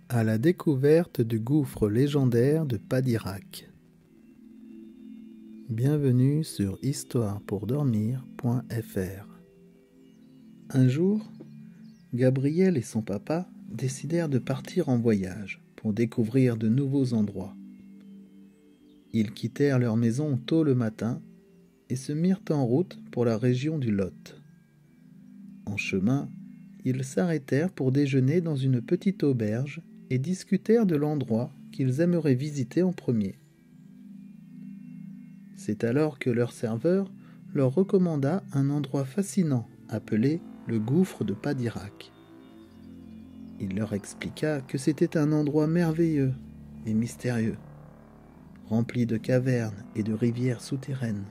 À la découverte du gouffre légendaire de Padirac. Bienvenue sur histoirepourdormir.fr. Un jour, Gabriel et son papa décidèrent de partir en voyage pour découvrir de nouveaux endroits. Ils quittèrent leur maison tôt le matin et se mirent en route pour la région du Lot. En chemin, ils s'arrêtèrent pour déjeuner dans une petite auberge et discutèrent de l'endroit qu'ils aimeraient visiter en premier. C'est alors que leur serveur leur recommanda un endroit fascinant appelé le gouffre de Padirac. Il leur expliqua que c'était un endroit merveilleux et mystérieux, rempli de cavernes et de rivières souterraines.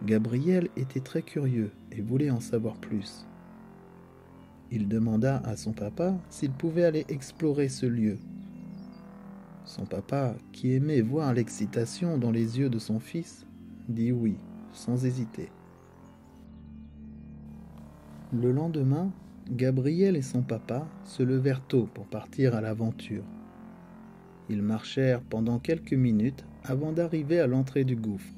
Gabriel était très curieux et voulait en savoir plus. Il demanda à son papa s'il pouvait aller explorer ce lieu. Son papa, qui aimait voir l'excitation dans les yeux de son fils, dit oui, sans hésiter. Le lendemain, Gabriel et son papa se levèrent tôt pour partir à l'aventure. Ils marchèrent pendant quelques minutes avant d'arriver à l'entrée du gouffre.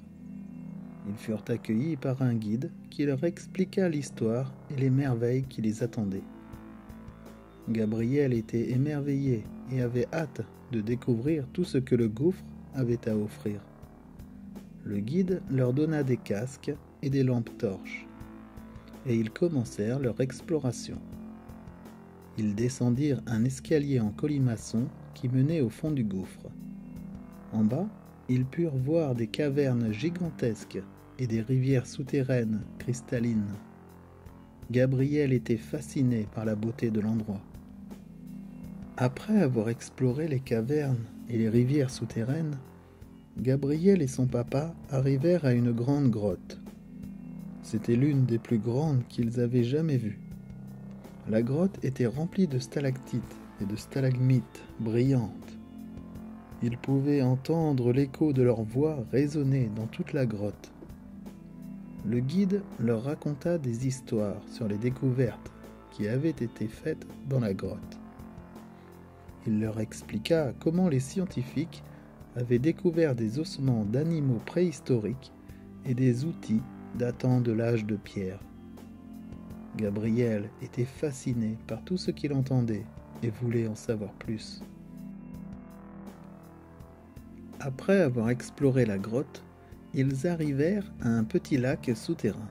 Ils furent accueillis par un guide qui leur expliqua l'histoire et les merveilles qui les attendaient. Gabriel était émerveillé et avait hâte de découvrir tout ce que le gouffre avait à offrir. Le guide leur donna des casques et des lampes torches, et ils commencèrent leur exploration. Ils descendirent un escalier en colimaçon qui menait au fond du gouffre. En bas, ils purent voir des cavernes gigantesques et des rivières souterraines cristallines. Gabriel était fasciné par la beauté de l'endroit. Après avoir exploré les cavernes et les rivières souterraines, Gabriel et son papa arrivèrent à une grande grotte. C'était l'une des plus grandes qu'ils avaient jamais vues. La grotte était remplie de stalactites et de stalagmites brillantes. Ils pouvaient entendre l'écho de leur voix résonner dans toute la grotte. Le guide leur raconta des histoires sur les découvertes qui avaient été faites dans la grotte. Il leur expliqua comment les scientifiques avaient découvert des ossements d'animaux préhistoriques et des outils datant de l'âge de pierre. Gabriel était fasciné par tout ce qu'il entendait et voulait en savoir plus. Après avoir exploré la grotte, ils arrivèrent à un petit lac souterrain.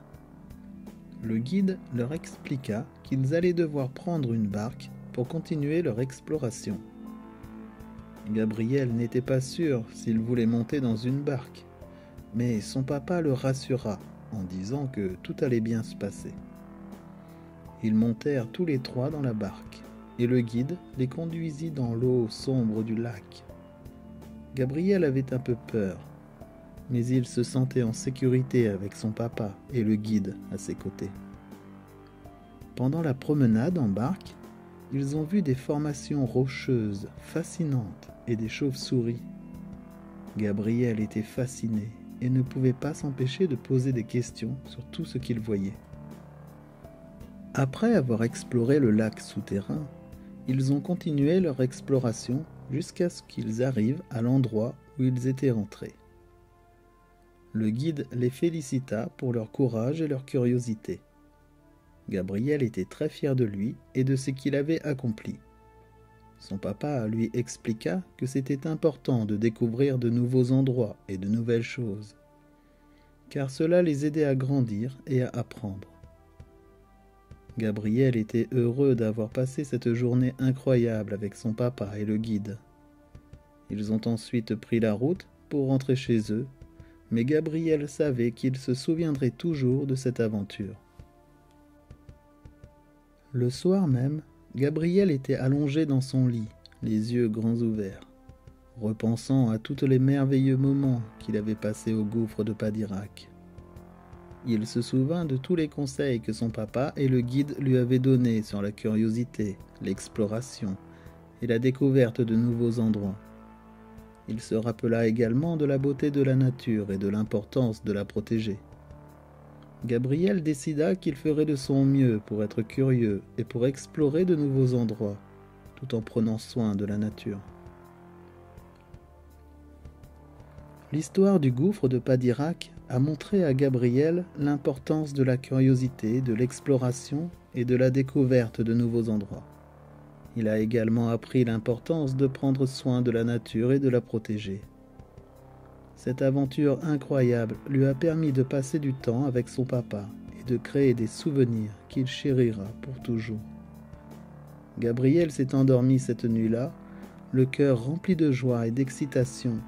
Le guide leur expliqua qu'ils allaient devoir prendre une barque pour continuer leur exploration. Gabriel n'était pas sûr s'il voulait monter dans une barque, mais son papa le rassura en disant que tout allait bien se passer. Ils montèrent tous les trois dans la barque, et le guide les conduisit dans l'eau sombre du lac. Gabriel avait un peu peur, mais il se sentait en sécurité avec son papa et le guide à ses côtés. Pendant la promenade en barque, ils ont vu des formations rocheuses fascinantes et des chauves-souris. Gabriel était fasciné et ne pouvait pas s'empêcher de poser des questions sur tout ce qu'il voyait. Après avoir exploré le lac souterrain, ils ont continué leur exploration jusqu'à ce qu'ils arrivent à l'endroit où ils étaient rentrés. Le guide les félicita pour leur courage et leur curiosité. Gabriel était très fier de lui et de ce qu'il avait accompli. Son papa lui expliqua que c'était important de découvrir de nouveaux endroits et de nouvelles choses, car cela les aidait à grandir et à apprendre. Gabriel était heureux d'avoir passé cette journée incroyable avec son papa et le guide. Ils ont ensuite pris la route pour rentrer chez eux, mais Gabriel savait qu'il se souviendrait toujours de cette aventure. Le soir même, Gabriel était allongé dans son lit, les yeux grands ouverts, repensant à tous les merveilleux moments qu'il avait passés au gouffre de Padirac. Il se souvint de tous les conseils que son papa et le guide lui avaient donnés sur la curiosité, l'exploration et la découverte de nouveaux endroits. Il se rappela également de la beauté de la nature et de l'importance de la protéger. Gabriel décida qu'il ferait de son mieux pour être curieux et pour explorer de nouveaux endroits, tout en prenant soin de la nature. L'histoire du gouffre de Padirac a montré à Gabriel l'importance de la curiosité, de l'exploration et de la découverte de nouveaux endroits. Il a également appris l'importance de prendre soin de la nature et de la protéger. Cette aventure incroyable lui a permis de passer du temps avec son papa et de créer des souvenirs qu'il chérira pour toujours. Gabriel s'est endormi cette nuit-là, le cœur rempli de joie et d'excitation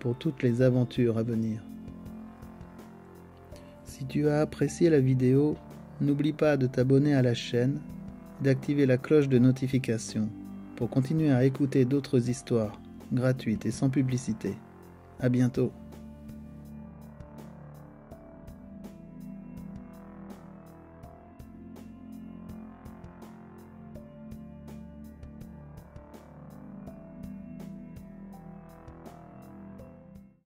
pour toutes les aventures à venir. Si tu as apprécié la vidéo, n'oublie pas de t'abonner à la chaîne et d'activer la cloche de notification pour continuer à écouter d'autres histoires gratuites et sans publicité. À bientôt.